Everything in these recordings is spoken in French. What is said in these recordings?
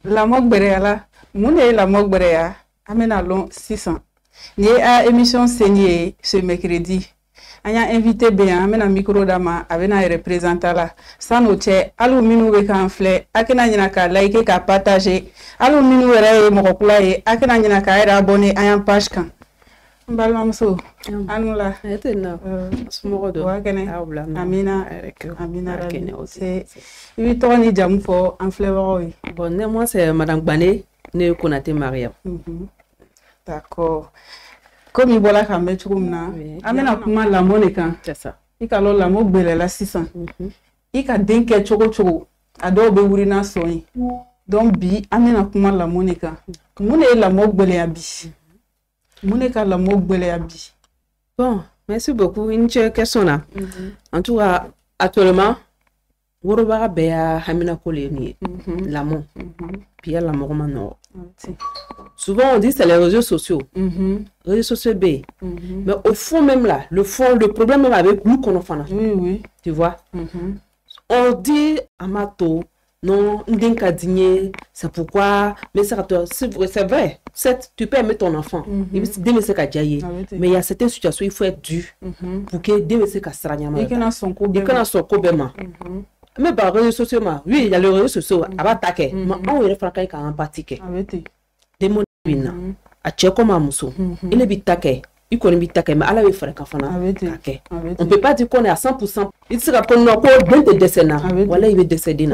La Mogbereala, Moune la Mogberea, Amenalon 600. Nié à émission saignée ce mercredi. On a invité bien, amena micro dama, avena représentant là. Sans nous tché, alou minou be kanflé, akena nyina ka like ka partager. Alou minou re mokokula ye, akena nyina ka era abonné à un page kan. Mbalmamso, anu la. Ete na. Asmodo. Wakene. Amina. Amina. C'est. Il toi ni jamu fo en fleur. Bon, moi c'est Madame Bané, né Konaté Mariam. D'accord. Comme il voilà quand même na. Amena kuma la monéka. C'est ça. Il kalo la mo bele la 600. Il ka denke chogo. Ado be wurina soyi. Donc bi amena kuma la monéka. Mune la mo bele abi. Monéka la mo bele abi. Bon, merci beaucoup. Une question là. En tout cas, actuellement, Woroba Bea Hamina Koleni, l'amour. Puis il y a l'amour maintenant. Souvent on dit c'est les réseaux sociaux. Réseaux sociaux B. Mais au fond même là, le problème même avec nous qu'on a fait. Oui. Tu vois? On dit Amato, non, Ndinka Digné, c'est pourquoi, mais c'est vrai. Tu peux aimer ton enfant. Mais il y a certaines situations, il faut être dur pour que Deme Kastranya. Il y a son cobema. Mais par réseaux sociaux, oui, il y a les réseaux sociaux, à attaquer. Mais on est fracassé quand on pratique. Des mots à Tchèque Mamousso. Il est bitake. Il connaît bitake, mais à la vie, frère, on ne peut pas dire qu'on est à 100%. Il sera qu'on n'a pas de décès. Voilà, il est décédé.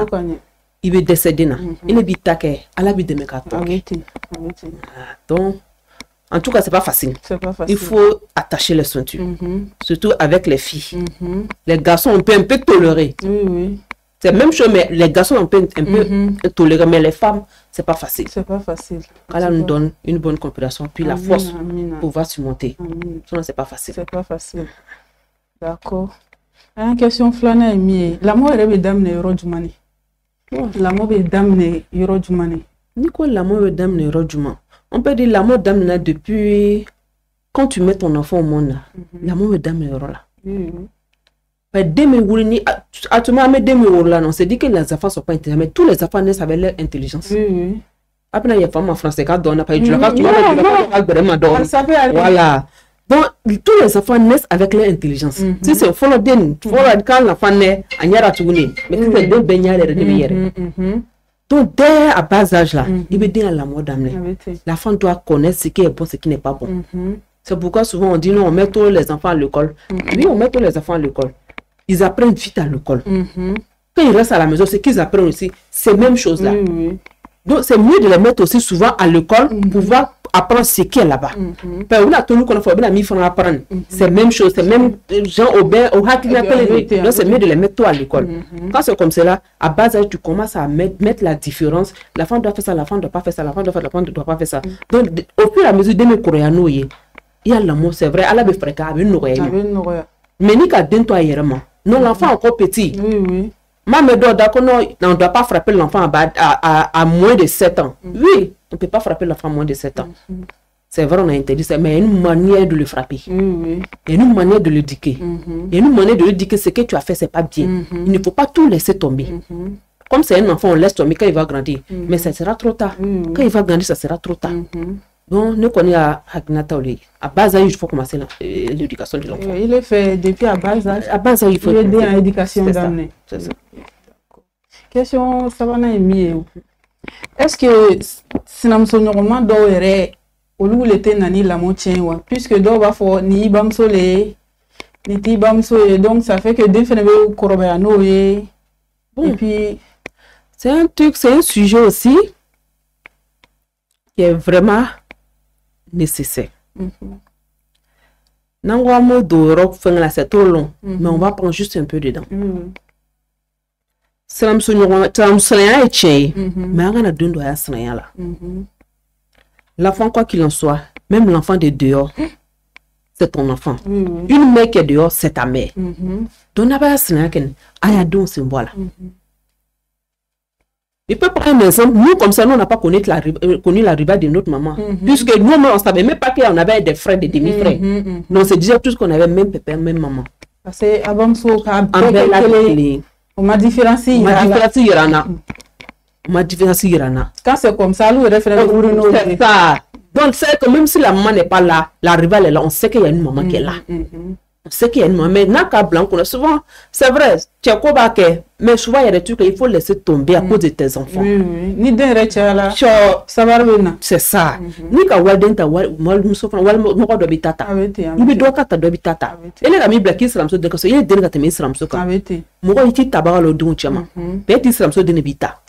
Il est décédé. Il est bitake. À la vie de mes cartons. Donc, en tout cas, c'est pas facile. Il faut attacher les ceintures. Surtout avec les filles. Les garçons, on peut un peu tolérer. C'est la même chose, mais les garçons, on peut un peu tolérer. Mais les femmes, c'est pas facile. Quand elle nous donne une bonne compréhension, puis la force pour pouvoir surmonter. Sinon, c'est pas facile. D'accord. Une question flâne est l'amour est mesdames ne rodumani. L'amour est dame ne rodumani. Nico, l'amour est dame ne rodumani. On peut dire l'amour d'âme depuis quand tu mets ton enfant au monde. L'amour d'âme est là. Mais on s'est dit que les enfants ne sont pas intelligents, mais tous les enfants naissent avec leur intelligence. Après, il y a des femmes en français qui donnent pas voilà. Donc, tous les enfants naissent avec leur intelligence. Si c'est follow quand l'enfant naît, il y a mais si c'est deux baignades, donc, dès à bas âge là, il veut dire l'amour d'âme. La femme doit connaître ce qui est bon, ce qui n'est pas bon. C'est pourquoi souvent on dit non, on met tous les enfants à l'école. Oui, on met tous les enfants à l'école. Ils apprennent vite à l'école. Quand ils restent à la maison, c'est qu'ils apprennent aussi ces mêmes choses-là. Donc, c'est mieux de les mettre aussi souvent à l'école pour pouvoir apprendre ce qui est là-bas. C'est la même chose, c'est même gens au bain, au hack. Donc, c'est mieux de les mettre toi à l'école. Quand c'est comme cela, à bas âge, tu commences à mettre la différence. La femme doit faire ça, la femme ne doit pas faire ça, la femme ne doit pas faire ça. Donc, au fur et à mesure de mes coréanos, il y a l'amour, c'est vrai, à la befreka, avec nous. Mais ni qu'à toi hier, non, l'enfant encore petit. Maman d'accord, non, on ne doit pas frapper l'enfant à moins de 7 ans. Oui, on ne peut pas frapper l'enfant à moins de 7 ans. C'est vrai, on a interdit ça, mais il y a une manière de le frapper. Il y a une manière de l'éduquer. Il y a une manière de lui dire que ce que tu as fait, ce n'est pas bien. Il ne faut pas tout laisser tomber. Comme c'est un enfant, on laisse tomber quand il va grandir. Mais ça sera trop tard. Quand il va grandir, ça sera trop tard. Donc, nous connaissons à bas âge, il faut commencer l'éducation de l'enfant. Il est fait depuis à bas âge. À bas âge, il faut aider à l'éducation d'amener. Question, ça va mieux. Est-ce que si nous sommes normalement dans au lieu de nani la moitié, puisque dans va faire ni bamsolé, ni ti bamsolé, donc ça fait que des phénomènes corobéano et puis c'est un truc, c'est un sujet aussi qui est vraiment nécessaire. N'engouement mot d'Europe, c'est trop long, mais on va prendre juste un peu dedans. C'est un mais on a deux doigts là. L'enfant, quoi qu'il en soit, même l'enfant de dehors, c'est ton enfant. Une mère qui est dehors, c'est ta mère. Donc, on a pas de symbole. Je peux prendre un exemple. Nous, comme ça, nous, on n'a pas connu la riba de notre maman. Puisque nous, on ne savait même pas qu'on avait des frères, des demi-frères. Donc, c'est déjà tout ce qu'on avait, même pépère, même maman. Parce que avant, on m'a différencié. Ma différence irana. Quand c'est comme ça, c'est ça. Donc c'est que même si la maman n'est pas là, la rivale est là, on sait qu'il y a une maman qui est là. On sait qu'il y a une maman. Mais dans le cas blanc, souvent, c'est vrai, tu as quoi, mais souvent il y a des trucs qu'il faut laisser tomber à cause de tes enfants. Oui, oui. Ni d'un là. Ça va revenir. C'est ça. Ni ka walden ta wal musofan wal mo ko do bitata. Ni bi do ka ta do bitata. Ele la mi black islam so de ko so ye den ka te mi islam so ka. Mo ko iti tabaga lo dun chama. Peut islam so de ne bita.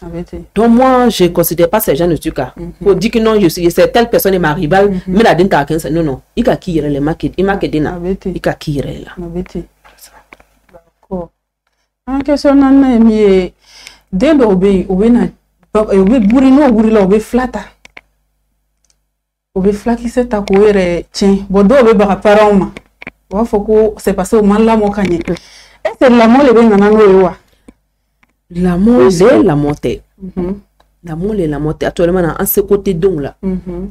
Donc moi je considère pas ces gens de tuka. Faut dire que non, je suis c'est telle personne est ma rivale, mais la den ta ken non non. I ka ki yere le market, i market dina. I ka ki yere la. D'accord. En question nan mi den do be na obe buri no buri la obe flata obe flaki se ta ko ere tien bodo obe ba parents ma wa foko c'est passé au mal la mo kanye et c'est l'amour le ben nana no ewa l'amour c'est la montée l'amour et la montée actuellement en ce côté donc là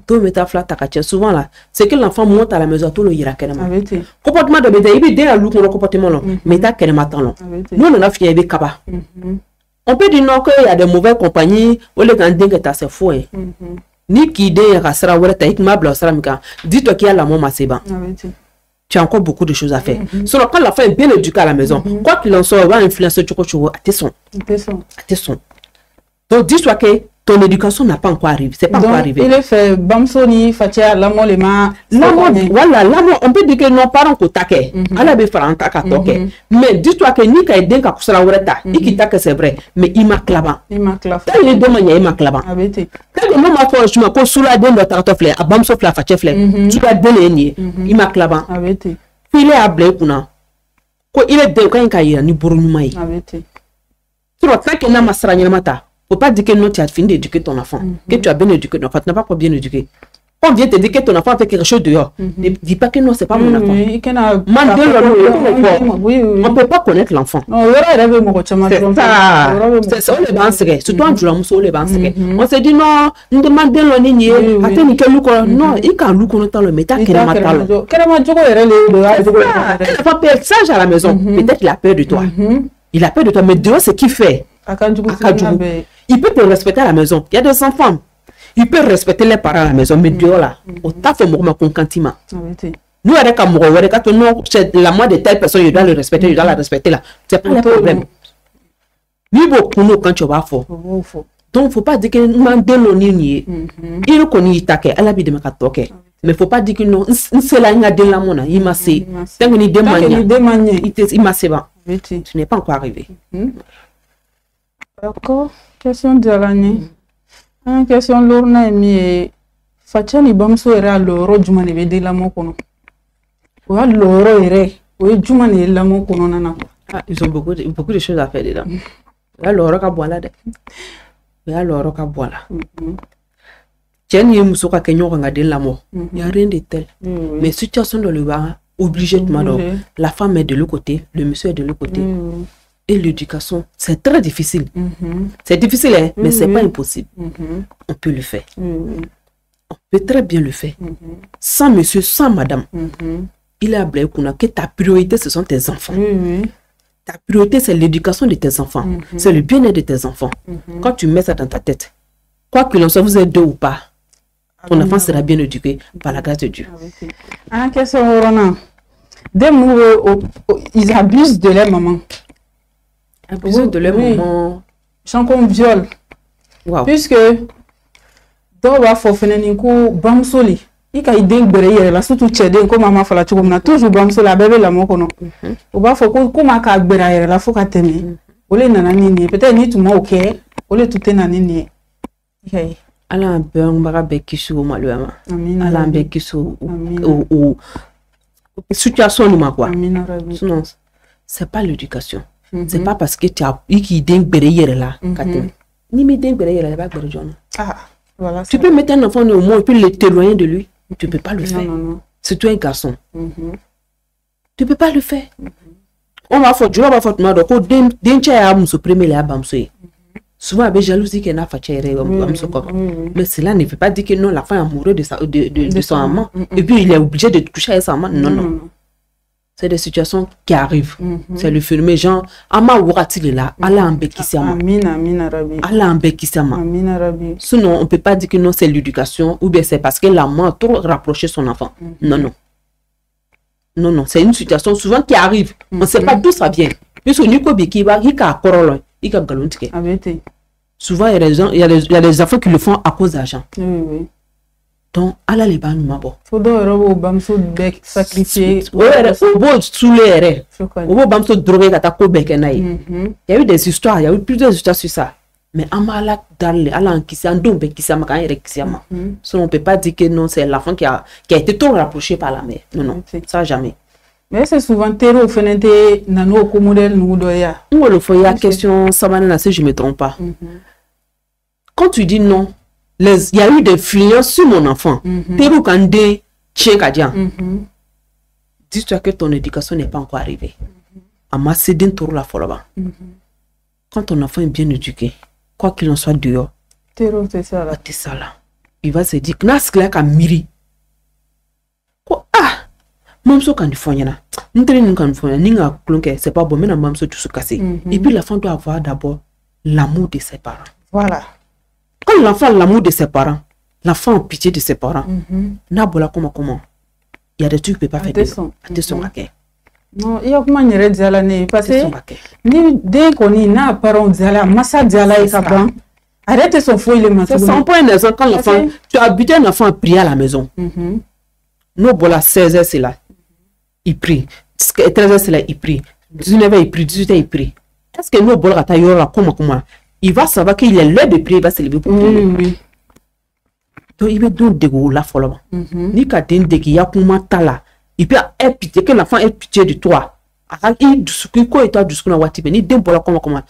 tout meta flata ka souvent là c'est que l'enfant monte à la maison tout le ira kenema comportement de bébé il bien lu le comportement là meta kenema tant là nous on a fié be kaba. On peut dire non qu'il y a de mauvaises compagnies ou les gens qui sont fous. Ni qui dit que ça va être ma blouse, dis-toi qu'il y a la maman c'est bon. Tu as encore beaucoup de choses à faire. Sinon quand la femme est bien éduquée à la maison, quoi qu'il en soit, va influencer à tes sons. Donc dis-toi que ton éducation n'a pas encore arrivé. C'est pas encore arrivé. Il est fait Bamsoni, Fatia, l'amour, les mains. Voilà, l'amour, on peut dire que nos parents qui t'aquent, à la béfarante à toquer. Mais dis-toi que ni qu'à aider qu'à kusala oureta, ni qui t'aque c'est vrai, mais il m'a clava. Il m'a clava. Quand il est demandé, il m'a clava. Quand il m'a fait, je m'accorde sous la denne de tartofle, à Bamso la Fatia fleur, tu vas donner, il m'a clava. Puis il est à blé pour nous. Quand il est de quand il y a ni bournoumai. Tu vois, quand il n'a pas sragné mata. Faut pas dire que non, tu as fini d'éduquer ton enfant, que tu as bien éduqué ton enfant, tu n'as pas bien éduqué. On vient te dire que ton enfant fait quelque chose dehors. Ne dis pas que non, c'est pas mon enfant. On ne peut pas connaître l'enfant. C'est ça, on les banserait. Surtout en jouant, on les banserait. On se dit non, nous demandons le nini, attends, non, il can loup qu'on le métal, qu'il a matal. Il n'a pas peur de sage à la maison. Peut-être qu'il a peur de toi. Il a peur de toi, mais dehors, c'est qui fait. Il peut te respecter à la maison. Il y a des enfants. Il peut respecter les parents à la maison, mais dehors là, au taf fait mon concantima. Nous, avec un mot, c'est la moi de telle personne, il doit le respecter, il doit la respecter là. C'est pas le problème. Ni beaucoup nous quand tu vas fort. Donc, faut pas dire que nous m'en il nous connaît taquet, à la vie de ma toquet. Mais faut pas dire que non, c'est là, il a de la mona, il m'a sé. Tant que ni demande, il m'a sé. Tu n'es pas encore arrivé. D'accord. Question de l'année. Question l'orna mi facha ni bamso era loro juma ne be de la mo kono. Wa loro ere, o juma ne la mo kono nana. Ils ont beaucoup de choses à faire dedans. Ya loro ka boala de. Ya loro ka boala. Tiens ni muso ka kenyo nga de la mo. Il y a rien de tel. Mais situation de le voir obligé de m'adore. La femme est de l'autre côté, le monsieur est de l'autre côté. Et l'éducation, c'est très difficile. C'est difficile, hein, mais c'est pas impossible. On peut le faire. On peut très bien le faire. Sans monsieur, sans madame. Il est à blé que ta priorité, ce sont tes enfants. Ta priorité, c'est l'éducation de tes enfants. C'est le bien-être de tes enfants. Quand tu mets ça dans ta tête, quoi qu'il en soit, vous êtes deux ou pas, ton enfant sera bien éduqué par la grâce de Dieu. Question, ils abusent de leur maman. Abusent de leur maman. J'en comme viol. Puisque dans la fofeneni ko bamsoli, il ka ideng bere la surtout tchede ko mama fala chuko na toujours bamsola bébé la moko no. O ba fo ko ma ka bere la fo ka teme. Ole nana nini peut-être ni tout mo OK, ole tout nana nini. Okay. Ala ben bara be kisu maluama. Ala be kisu ou situation ni ma quoi. Sinon c'est pas l'éducation. C'est pas parce que tu as qui ding bere là ni mi ding bere là ba bere jona. Voilà, tu peux mettre un enfant au moins et puis t'éloigner de lui. Tu peux pas le faire. C'est toi un garçon. Tu peux pas le faire. On va faire, tu vas faire mal donc denche ya muso premier la bamso. Souvent avec jalousie qu'elle a fait mais cela ne veut pas dire que non la femme est amoureuse de son amant et puis il est obligé de toucher à sa amant. Non. C'est des situations qui arrivent. C'est le phénomène genre ama wakati là, Allah ambekisama. Amina Rabbi. Allah ambekisama. Amina Rabbi. Sinon on peut pas dire que non c'est l'éducation ou bien c'est parce que la maman a trop rapproché son enfant. Non. Non, c'est une situation souvent qui arrive. On ne sait pas d'où ça vient. Puisque Nico Bikiba, il a corolo, il a galontique. Souvent il y a des enfants qui le font à cause d'argent. Oui. Donc, Allah les banne mabo. Faut donc bamso bec sacrifier. Au beau sous les au beau bamso drogué kata ko bec naï. Il y a eu des histoires, il y a eu plusieurs histoires sur ça. Mais amala dalle, Allah en kissa ndom bec kissa ma kan yere kissa ma. So on peut pas dire que non c'est l'enfant qui a été trop rapproché par la mère. Non, ça jamais. Mais c'est souvent terreau fenente nano ko modèle nous doya. On le faut y a question samana si je me trompe pas. Quand tu dis non, il y a eu des influences sur mon enfant. Terreau kandé chien kadian. Dis-toi que ton éducation n'est pas encore arrivée. Ama sedin tour la foloba. Quand ton enfant est bien éduqué, quoi qu'il en soit dehors, c'est ça là. Il va se dire, Naskla ka miri. Quoi? Ah! Mamso kan di fonyana. N'tene kan fonyana. Ninga klonke, c'est pas bon, mais na mamso tout se casser. Et puis l'enfant doit avoir d'abord l'amour de ses parents. Voilà. Quand l'enfant a l'amour de ses parents, l'enfant a pitié de ses parents. N'a bola comment? Il y a des trucs que tu peux pas faire. Attention à quel. Non, il y a comment y a des années parce que ni dès qu'on y n'a parents diala, massa diala et saban. Arrêtez son fouille le matin. C'est 100 points d'exemple quand l'enfant, tu as habitué un enfant à prier à la maison. Nous bola 16h c'est là, il prie. 13h c'est là, il prie. 19h il prie, 18h il prie. Est-ce que nous bola ta yora comment? Il va savoir qu'il est l'heure de prier, il va se lever pour prier. Oui. Donc il va donc dégoûter la folle. Ni qu'à dire que y a comment tala. Il peut être pitié que l'enfant ait pitié de toi. Il discute quoi et toi discute na wati ni dem bola comment.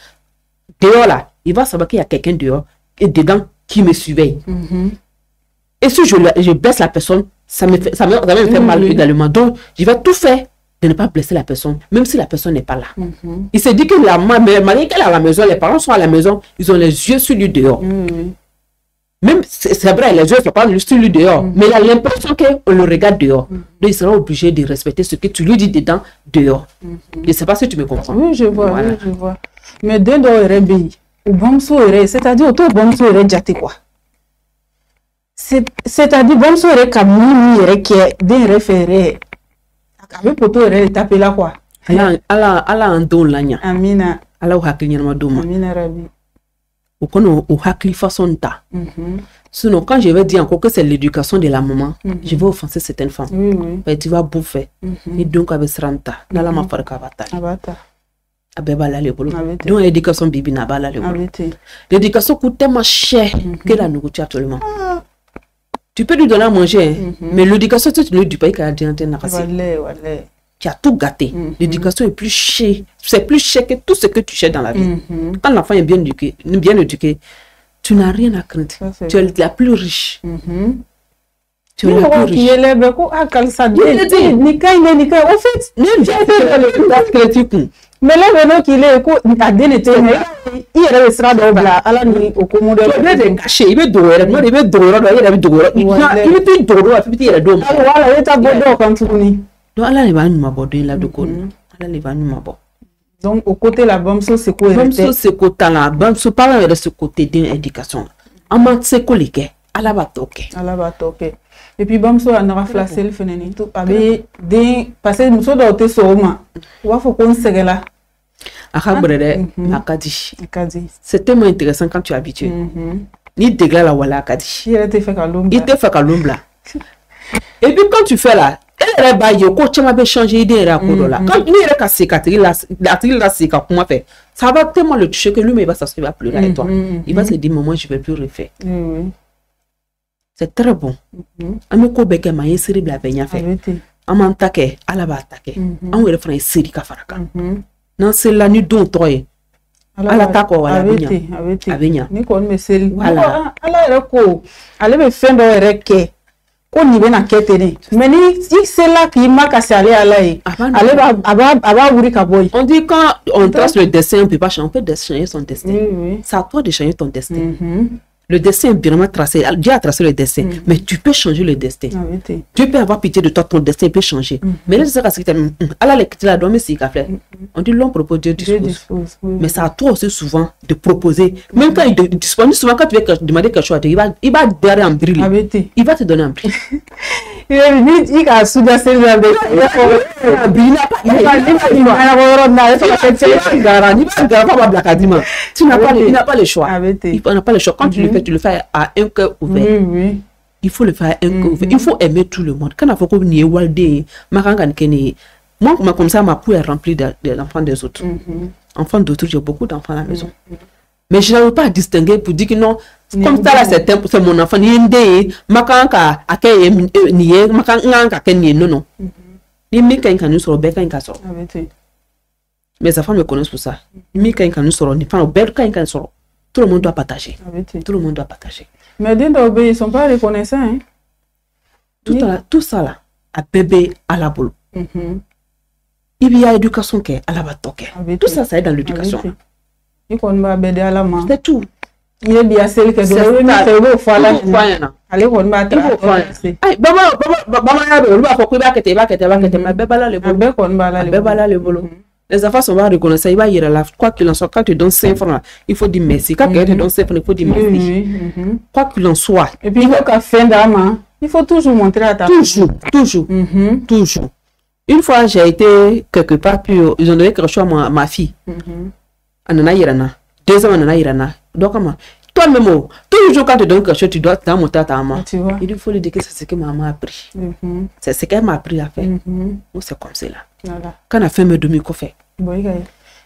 Dehors là, il va savoir qu'il y a quelqu'un dehors et dedans qui me surveille. Et si je blesse la personne, ça me fait mal également. Donc je vais tout faire de ne pas blesser la personne, même si la personne n'est pas là. Il se dit que la mère, malgré qu'elle est à la maison, les parents sont à la maison, ils ont les yeux sur lui dehors. Même, c'est vrai, les yeux ne sont pas sur lui dehors, mais il a l'impression qu'on le regarde dehors. Donc il sera obligé de respecter ce que tu lui dis dedans, dehors. Je ne sais pas si tu me comprends. Oui, je vois, voilà. Oui, je vois. Mais dès lors, c'est-à-dire, autour de quoi? C'est-à-dire, bon, so kamini qui est des référés. Avec poto taper là quoi. Allah en don lanya. Amina. Allah hakli nyama doma. Amina Rabbi. Ou kono ou hakli façon ta. Sinon quand je vais dire encore que c'est l'éducation de la maman, je vais offenser certaines femmes. Oui. Et tu vas bouffer. Et donc avec sranta, nala ma farka bata. Abata. Abeba la le bolo. Donc l'éducation bibi na bala le bolo. Abete. L'éducation coûte tellement cher que la nourriture actuellement. Tu peux lui donner à manger, mais l'éducation, tu ne lui pas qu'à dire tu as tout gâté. L'éducation est plus chère. C'est plus cher que tout ce que tu cherches dans la vie. Quand l'enfant est bien éduqué, tu n'as rien à craindre. Tu es la plus riche. Tu es la plus riche. Mais là, maintenant qu'il est à dénêter, il restera dans la à la nuit au commode. Il veut cacher, il veut dormir, il veut dormir, il veut dormir. Il veut plus dormir, il veut dormir. Voilà, il est à Bordeaux quand tu connais. Donc, Allah va nous m'aborder là de quoi. Allah va nous m'aborder. Donc, au côté la bombe, c'est quoi? Bombe, c'est côté là. Bombe, c'est pas de ce côté d'éducation. En mode, c'est quoi les gars? Allah va toquer. Allah va toquer. Et puis, bon, ça, on aura flashé le phénomène. Tout avec des passés, nous sommes dans le soma. Il faut qu'on se là. C'est tellement intéressant quand tu es habitué. Ni dégla la wala Akadi. Il te fait calombe. Il te fait calombe là. Et puis quand tu fais là, elle va y avoir tu m'as changé d'idée là. Quand il est à cicatrice la cicatrice comment faire? Ça va tellement le toucher que lui il va s'asseoir, il va pleurer avec toi. Il va se dire maman je vais plus refaire. C'est très bon. Amiko beke ma yesiri bla benya fait. Amantake ala ba attaquer. On va faire série ka faraka. Non c'est la nuit don toy. Ala tako wala abenya. Ni ko me série. Ala reko. Ale be fendo reke. Ko ni be na ketene. Mais ni c'est là qui m'a cassé aller ala yi. Ale aba wuri ka boy. On dit quand on trace le destin on peut pas changer, on peut changer son destin. C'est à toi de changer ton destin. Le destin est vraiment tracé. Dieu a tracé le destin. Mais tu peux changer le destin. Dieu peut avoir pitié de toi, ton destin peut changer. Mais là, c'est ça que on dit l'homme propose, Dieu dispose. Mais c'est à toi aussi souvent de proposer. Même quand il dispose, souvent quand tu veux demander quelque chose, il va donner un bril. Il va te donner un bril. Il a soudain ses tu n'as pas le choix. Il n'a pas le choix. Quand tu le fais, tu le fais à un cœur ouvert. Il faut le faire à un cœur ouvert. Il faut aimer tout le monde. Quand il faut qu'on y ait walde, moi, comme ça, ma peau est remplie d'enfants des autres. Enfants d'autres, j'ai beaucoup d'enfants à la maison. Mais je n'arrive pas à distinguer pour dire que non, comme ça là, c'est mon enfant. Non, non. Mes enfants me connaissent pour ça. Tout le monde doit partager. Tout le monde doit partager. Mais ils ne sont pas reconnaissants. Hein? Tout ça là, à bébé à la boule. Il y a éducation qui est à la batoke. Tout ça, ça est dans l'éducation. Il c'est tout. Il est bien celle que c'est les enfants sont pas reconnaissants. Il va y aller quoi qu'il en soit. Quand tu donnes 5 francs, il faut dire merci. Quand quelqu'un te donne 5 francs, il faut dire merci. Quoi qu'il en soit. Et puis, il faut toujours montrer à ta toujours. Une fois, j'ai été quelque part, puis ils ont donné quelque chose à ma fille. Anana Irana. 2 ans, Anana Irana. Donc, comment? Toi-même, toujours quand tu donnes quelque chose, tu dois monter à ta maman. Il faut lui dire que c'est ce que maman a appris. C'est ce qu'elle m'a appris à faire. C'est comme ça là. Quand on a fait mes demi fait.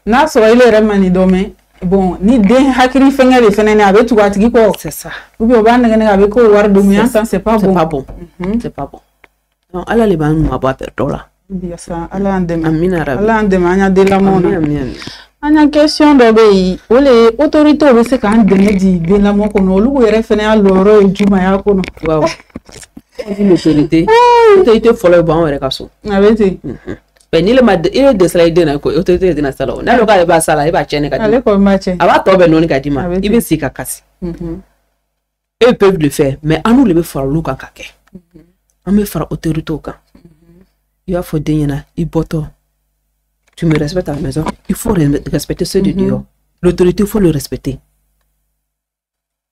Na so ile remani dome bon ni den hakiri fenga le fenene avec tout atigi ko c'est ça. Ou bien ba ngene avec ko war dumi ensemble c'est pas bon. C'est pas bon. C'est pas bon. Non, ala le ban ma ba perdre là. Bien ça, ala andema. Amina rabbi. Ala andema anya de la mona. Amina. Anya question do be ole autorité be se kan de la mo ko no lu yere fene a loro juma ya ko no. Wow. L'autorité. L'autorité follow bon were kaso. Avec Ben il est de cela idée na ko autorité de na sala. Na lo ka ba sala e ba chene ka di. Ale ko match. Aba to be no ni ka di ma. Ibe si ka kasi. Eux peuvent le faire, mais à nous le faire le ka kake. On me fera autorité au cas. Il va faut dire il boto. Tu me respectes à la maison, il faut respecter ceux de Dieu. L'autorité, il faut le respecter.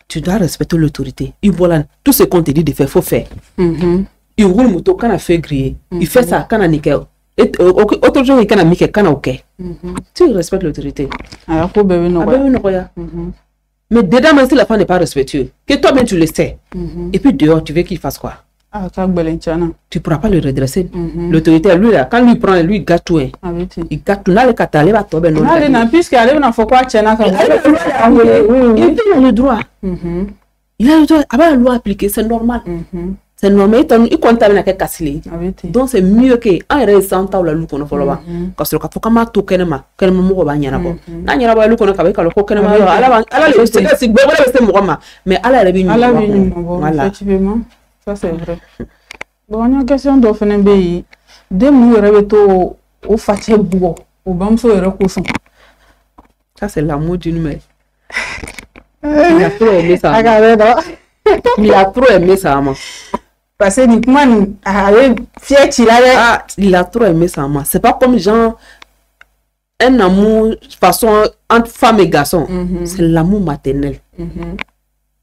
Tu dois respecter l'autorité. Il voilà tout ce qu'on te dit de faire, il faut faire. Il roule moto quand a fait griller. Il fait ça quand a nickel. Et autre chose quand a mis quand a ok. Tu respectes l'autorité. Alors faut bébé non. Mais dedans même si la femme n'est pas respectueuse, que toi-même tu le sais. Et puis dehors tu veux qu'il fasse quoi? Tu ne pourras pas le redresser. L'autorité, lui, là, quand lui prend, lui gâte tout. Il gâte tout. Il a le droit. Il a le droit. La loi appliquée, c'est normal. C'est normal. Il compte avec la cassée. Donc c'est mieux que un récent temps la loupe qu'on a fait là-bas. Parce que quand on a tout kenema, kenema mou ba nyana bo. Na nyana ba loup qu'on a fait quand le kenema ala c'est bon c'est moi mais ala la bien. Voilà. Ça c'est vrai. Bon, il y a une question de FNB. De nous rêver au faté bois, au bamso et recouchon. Ça c'est l'amour d'une mère. Il a trop aimé ça. Il a trop aimé ça, maman. Parce que uniquement, il a trop aimé ça, maman. C'est pas comme genre un amour façon entre femme et garçon. C'est l'amour maternel.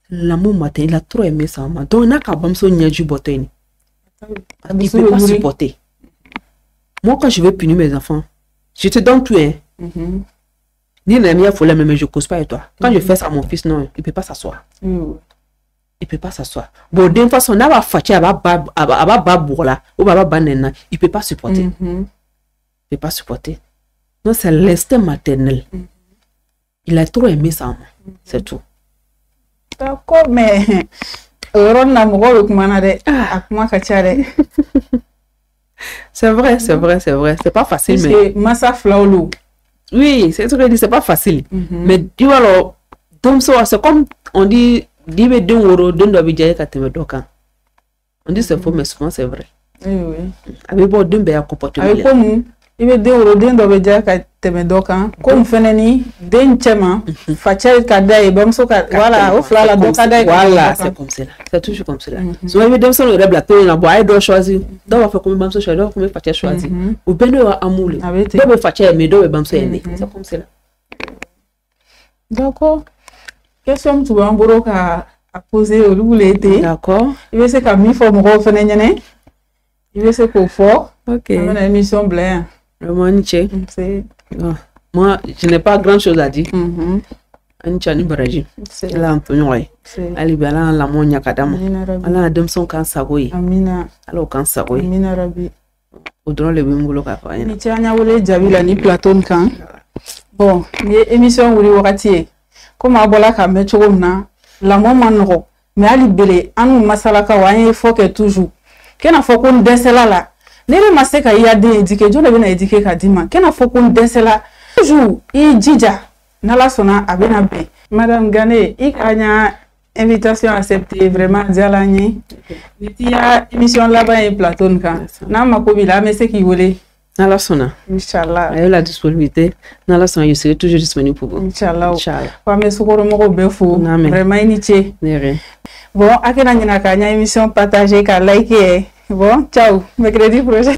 L'amour maternel, il a trop aimé ça, maman. Donc, il n'a qu'à bamso nyaju boteni. Il ne peut pas supporter. Moi, quand je vais punir mes enfants, je te donne tout. Ni la mienne folle, mais je ne cause pas avec toi. Quand je fais ça à mon fils, non, il ne peut pas s'asseoir. Il ne peut pas s'asseoir. Bon, d'une façon, on a fait il ne peut pas supporter. Il ne peut pas supporter. Donc, c'est l'instinct maternel. Il a trop aimé ça. C'est tout. D'accord, mais... C'est vrai, c'est vrai, c'est vrai. C'est pas facile, mais... Massa Flaolo. Oui, c'est ce que je dis, c'est pas facile. Mais tu vois, alors, c'est comme on dit, on dit c'est faux, mais souvent c'est vrai. Oui, oui. Avec bon, d'un comportement. Avec comme il veut dire au d'un d'obéir tɛmɛ dɔ kan komi fɛnɛ ni den cɛman facɛ ka da ye bamuso ka voilà o fila la dɔ ka da ye voilà c'est comme ça c'est toujours comme ça souvent i bɛ denmisɛnninw yɛrɛ bila to in na bon a ye dɔ choisir dɔw b'a fɔ ko n bɛ bamuso choisir dɔw b'a fɔ ko n bɛ facɛ choisir o bɛɛ n'o ye amour le dɔw bɛ facɛ aimer dɔw bɛ bamuso aimer c'est comme ça d'accord question min tun b'an bolo ka a poser olu le ten d'accord i bɛ se ka min fɔ mɔgɔw fɛnɛ ɲɛna i bɛ se k'o fɔ ok an bɛna émission bila yan vraiment ni cɛ moi je n'ai pas grand chose à dire ani cɛ ni baraji ala y'an to ɲɔgɔn ye hali bi ala y'an lamɔ ɲa ka d'a ma ala y'a denmisɛnw k'an sago ye ala y'o k'an sago ye o dɔrɔn de bɛ n bolo k'a fɔ a ɲɛna ni cɛ an y'a wele jaabi la ni plateau nin kan bon ni ye émission wuli wagati ye komi a bɔla ka mɛn cogo min na lamɔ ma nɔgɔ mais hali bele an n'u masalakaw an ye fɔ kɛ toujours kɛn'a fɔ ko n dɛsɛla la ne bɛ ma se ka i ya den éduquer jɔn de bɛna éduquer ka d'i ma kɛn'a fɔ ko n dɛsɛla toujours i jija n'ala sɔnna a bɛna bɛn madame Gane i ka ɲa invitation accepté vraiment diyala an ye ni t'i ya émission laban ye plateau nin kan n'a mako b'i la an bɛ se k'i wele n'ala sɔnna inchallah a ye la disponibilité n'ala sɔnna je serai toujours disponible pour vous inchallah ko an bɛ sukoromɔgɔw bɛɛ fo vraiment i ni ce bon a kana ɲinɛ k'a ɲa émission partager k'a like bon ciao mercredi prochain